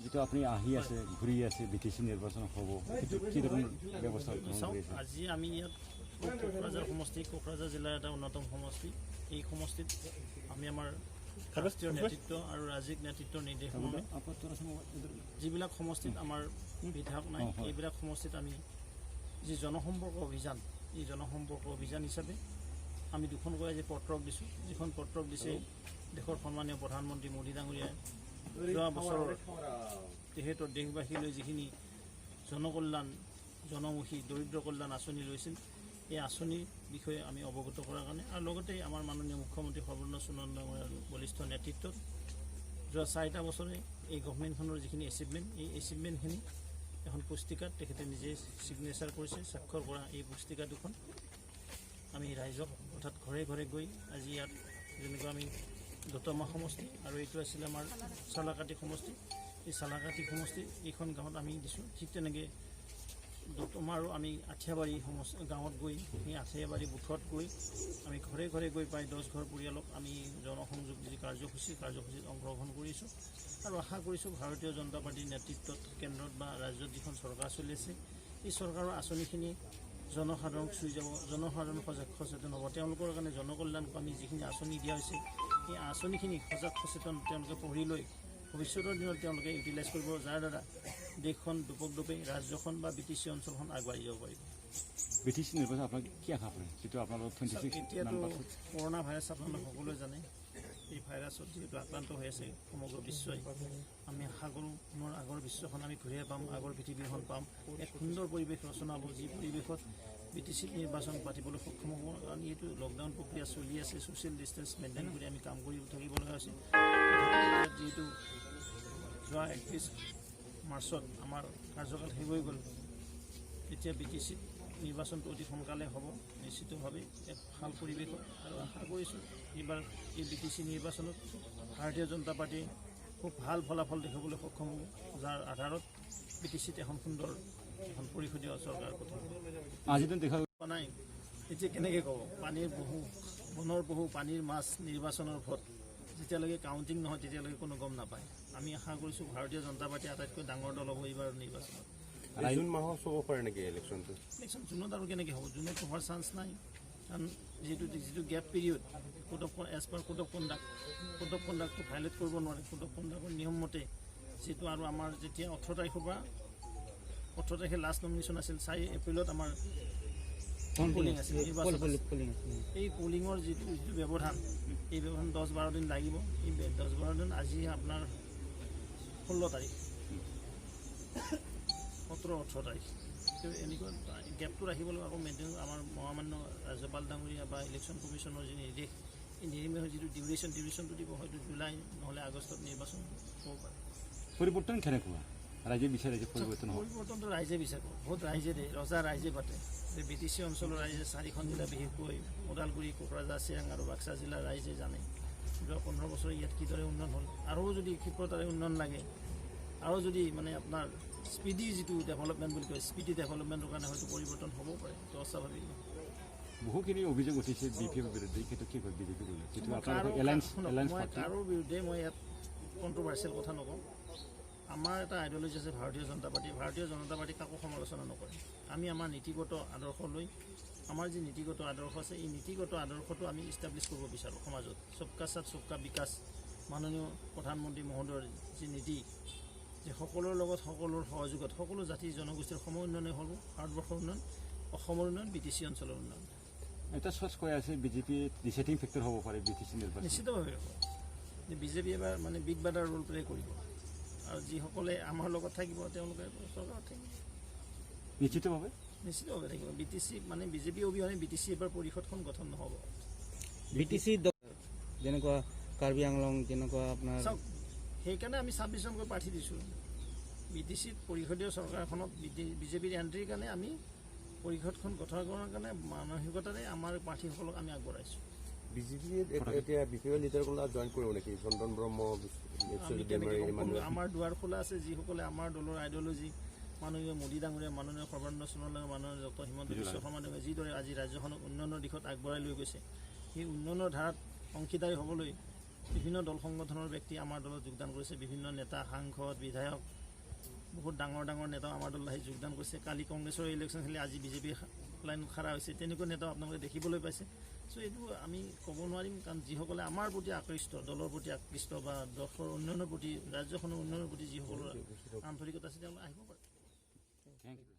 যেটা আপনি আহি আছে ঘুৰি আছে বিটিসি নিৰ্বাচন হব কি ৰকম ব্যবস্থা আজি আমি ইয়াত কোকৰাঝাৰ সমষ্টি কোকৰাঝাৰ জিলাৰ এটা অন্যতম সমষ্টি এই সমষ্টিত আমি আমাৰ ৰাষ্ট্ৰীয় নেতৃত্ব আৰু ৰাজ্যিক নেতৃত্বৰ নিৰ্দেশমৰ্মে যিবিলাক সমষ্টিত আমাৰ বিধায়ক নাই এইবিলাক সমষ্টিত আমি যি জনসম্পৰ্ক অভিযান এই জনসম্পৰ্ক অভিযান হিচাপে আমি দুখনকৈ আজি পত্ৰক দিছোঁ যিখন পত্ৰক দিছে দেশৰ সন্মানীয় প্ৰধানমন্ত্ৰী মোদী ডাঙৰীয়াই যোৱা বছৰৰ তেখেতৰ দেশবাসীলৈ যিখিনি জনকল্যাণ জনমুখী দৰিদ্ৰ কল্যাণ আঁচনি লৈছিল এই আঁচনিৰ বিষয়ে আমি অৱগত কৰাৰ কাৰণে আৰু লগতে আমাৰ মাননীয় মুখ্যমন্ত্ৰী সৰ্বানন্দ সোণোৱাল ডাঙৰীয়াৰ বলিষ্ঠ নেতৃত্বত যোৱা 4টা বছৰে এই গভৰ্ণমেণ্টখনৰ যিখিনি এচিভমেণ্ট এই এচিভমেণ্টখিনি এখন পুস্তিকাত তেখেতে নিজে ছিগনেচাৰ কৰিছে স্বাক্ষৰ কৰা এই পুস্তিকা দুখন আমি ৰাইজক অৰ্থাৎ ঘৰে ঘৰে গৈ আজি ইয়াত যেনেকুৱা আমি দতমা সমষ্টি আৰু এইটো আছিলে আমাৰ চালাকাটি সমষ্টি এই চালাকাটি সমষ্টি এইখন গাঁৱত আমি দিছোঁ ঠিক তেনেকৈ দতমা আৰু আমি আঠিয়াবাৰী গাঁৱত গৈ সেই আঠিয়াবাৰী বুথত গৈ আমি ঘৰে ঘৰে গৈ প্ৰায় 10 ঘৰ পৰিয়ালক আমি জনসংযোগ যি কাৰ্যসূচীত অংশগ্ৰহণ কৰিছোঁ আৰু আশা কৰিছোঁ ভাৰতীয় জনতা পাৰ্টীৰ নেতৃত্বত কেন্দ্ৰত বা ৰাজ্যত যিখন চৰকাৰ চলি আছে এই চৰকাৰৰ আঁচনিখিনি জনসাধাৰণক চুই যাব জনসাধাৰণ সচেতন হ'ব তেওঁলোকৰ কাৰণে জনকল্যাণকামী যিখিনি আঁচনি দিয়া হৈছে এই আঁচনিখিনি সজাগ সচেতন তেওঁলোকে পঢ়ি লৈ ভৱিষ্যতৰ দিনত তেওঁলোকে ইউটিলাইজ কৰিব যাৰ দ্বাৰা দেশখন দুপকদোপে ৰাজ্যখন বা বিটিচি অঞ্চলখন আগবাঢ়ি যাব পাৰিব বিটিচি নিৰ্বাচন আপোনাক কি আশা কৰে যিটো আপোনালোক 26 এতিয়াতো কৰোণা ভাইৰাছ আপোনালোকে সকলোৱে জানে এই ভাইৰাছত যিহেতু আক্ৰান্ত হৈ আছে সমগ্ৰ বিশ্বই আমি আশা কৰোঁ পুনৰ আগৰ বিশ্বখন আমি ঘূৰাই পাম আগৰ পৃথিৱীখন পাম এক সুন্দৰ পৰিৱেশ ৰচনা হ'ব যি পৰিৱেশত বিটিচি নিৰ্বাচন পাতিবলৈ সক্ষম হ'ব কাৰণ এইটো লকডাউন প্ৰক্ৰিয়া চলি আছে ছ'চিয়েল ডিষ্টেঞ্চ মেইনটেইন কৰি আমি কাম কৰি থাকিব লগা হৈছে যিহেতু যোৱা 31 মাৰ্চত আমাৰ কাৰ্যকাল শেষ হৈ গ'ল এতিয়া বিটিচি নিৰ্বাচনটো অতি সোনকালে হ'ব নিশ্চিতভাৱে এক ভাল পৰিৱেশত আৰু আশা কৰিছোঁ এইবাৰ এই বিটিচি নিৰ্বাচনত ভাৰতীয় জনতা পাৰ্টীয়ে খুব ভাল ফলাফল দেখাবলৈ সক্ষম হ'ব যাৰ আধাৰত বিটিচিত এখন সুন্দৰ এখন পৰিষদীয় চৰকাৰ কথা আজিতো দেখা নাই এতিয়া কেনেকৈ ক'ব পানীৰ বহু বনৰ বহু পানীৰ মাছ নিৰ্বাচনৰ ভোট যেতিয়ালৈকে কাউণ্টিং নহয় তেতিয়ালৈকে কোনো গম নাপায় আমি আশা কৰিছোঁ ভাৰতীয় জনতা পাৰ্টীয়ে আটাইতকৈ ডাঙৰ দল হ'ব এইবাৰ নিৰ্বাচনত জুন মাহত হ'ব পাৰে নেকি ইলেকশ্যন জুনত আৰু কেনেকৈ হ'ব জুনত হোৱাৰ চান্স নাই কাৰণ যিটো gap period as per code of কণ্ডাক্টটো ভাইলেট কৰিব নোৱাৰে কোড অফ কণ্ডাক্টৰ নিয়ম মতে যিটো আৰু আমাৰ যেতিয়া 18 তাৰিখৰ পৰা 18 তাৰিখে লাষ্ট নমিনেশ্যন আছিল 4 এপ্ৰিলত আমাৰ পলিং আছিল এই পলিঙৰ যিটো ব্যৱধান এই ব্যৱধান 10-12 দিন লাগিব এই 10-12 দিন আজি আপোনাৰ 16 তাৰিখ 17-18 তাৰিখ এনেকুৱা গেপটো ৰাখিবলৈ আকৌ মেইনটেইন আমাৰ মহামান্য ৰাজ্যপাল ডাঙৰীয়া বা ইলেকশ্যন কমিশ্যনৰ যি নিৰ্দেশ এই নিৰ্দেশৰ যিটো ডিউৰেশ্যনটো দিব হয়তো জুলাই নহ'লে আগষ্টত নিৰ্বাচন হ'ব পাৰে পৰিৱৰ্তন কেনেকুৱা ৰাইজে বিচাৰে যে পৰিৱৰ্তনটো ৰাইজে বিচাৰিব বহুত ৰাইজে দিয়ে ৰজা ৰাইজে পাতে যে বিটিচি অঞ্চলৰ ৰাইজে 4খন জিলা বিশেষকৈ ওদালগুৰি কোকৰাঝাৰ চিৰাং আৰু বাক্সা জিলাৰ ৰাইজে জানে যোৱা 15 বছৰ ইয়াত কিদৰে উন্নয়ন হ'ল আৰু যদি ক্ষিপ্ৰতাৰে উন্নয়ন লাগে আৰু যদি মানে আপোনাৰ স্পীডি যিটো ডেভেলপমেণ্ট বুলি কয় স্পীডি ডেভেলপমেণ্টৰ কাৰণে হয়তো পৰিৱৰ্তন হ'ব পাৰে তো অস্বাভাৱিক বহুখিনি অভিযোগ উঠিছে বিজেপিৰ বিৰুদ্ধে সেইটো কি কয় বিজেপিৰ যিটো কাৰো বিৰুদ্ধে মই ইয়াত কণ্ট্ৰভাৰ্চিয়েল কথা নকওঁ আমাৰ এটা আইডিঅলজি আছে ভাৰতীয় জনতা পাৰ্টি কাকো সমালোচনা নকৰে আমি আমাৰ নীতিগত আদৰ্শ লৈ আমাৰ যি নীতিগত আদৰ্শ আছে এই নীতিগত আদৰ্শটো আমি ইষ্টাব্লিছ কৰিব বিচাৰোঁ সমাজত সবকা সাথ সবকা বিকাশ মাননীয় প্ৰধানমন্ত্ৰী মহোদয়ৰ যি নীতি যে সকলোৰ লগত সকলোৰ সহযোগত সকলো জাতি জনগোষ্ঠীৰ সম উন্নয়নে হ'ব ভাৰতবৰ্ষৰ উন্নয়ন অসমৰ উন্নয়ন বিটিচি অঞ্চলৰ উন্নয়ন এটা চৰ্চ কৈ আছে বিজেপি ডিচাইডিং ফেক্টৰ হ'ব পাৰে বিটিচি নিৰ্বাচন নিশ্চিতভাৱে হ'ব যে বিজেপি এবাৰ মানে বিগ ব্ৰাদাৰ ৰোল প্লে কৰিব আৰু যিসকলে আমাৰ লগত থাকিব তেওঁলোকে চৰকাৰত থাকিব নিশ্চিতভাৱে থাকিব বিটিচি মানে বিজেপি অবিহনে বিটিচি এবাৰ পৰিষদখন গঠন নহ'ব বিটিচি যেনেকুৱা কাৰ্বি আংলং যেনেকুৱা আপোনাৰ চাওক সেইকাৰণে আমি 26 জনকৈ প্ৰাৰ্থী দিছোঁ বিটিচিত পৰিষদীয় চৰকাৰখনত বিজেপিৰ এণ্ট্ৰিৰ কাৰণে আমি পৰিষদখন গঠন কৰাৰ কাৰণে মানসিকতাৰে আমাৰ প্ৰাৰ্থীসকলক আমি আগবঢ়াইছোঁ বিজেপিয়ে এতিয়া বিপিএল লিডাৰসকলে জইন কৰিব নেকি চন্দন ব্ৰহ্ম আমাৰ দুৱাৰ খোলা আছে যিসকলে আমাৰ দলৰ আইডিঅলজি মাননীয় মোদী ডাঙৰীয়া মাননীয় সৰ্বানন্দ সোণোৱাল ডাঙৰীয়া মাননীয় ডক্টৰ হিমন্ত বিশ্ব শৰ্মা ডাঙৰীয়া যিদৰে আজি ৰাজ্যখনক উন্নয়নৰ দিশত আগবঢ়াই লৈ গৈছে সেই উন্নয়নৰ ধাৰাত অংশীদাৰী হ'বলৈ বিভিন্ন দল সংগঠনৰ ব্যক্তি আমাৰ দলত যোগদান কৰিছে বিভিন্ন নেতা সাংসদ বিধায়ক বহুত ডাঙৰ ডাঙৰ নেতাও আমাৰ দলত আহি যোগদান কৰিছে কালি কংগ্ৰেছৰ ইলেকশ্যন খেলি আজি বিজেপি লাইনত খাৰা হৈছে তেনেকুৱা নেতাও আপোনালোকে দেখিবলৈ পাইছে চ' এইটো আমি ক'ব নোৱাৰিম কাৰণ যিসকলে আমাৰ প্ৰতি আকৃষ্ট দলৰ প্ৰতি আকৃষ্ট বা দেশৰ উন্নয়নৰ প্ৰতি ৰাজ্যখনৰ উন্নয়নৰ প্ৰতি যিসকলৰ আন্তৰিকতা আছে তেওঁলোকে আহিব পাৰে থেংক ইউ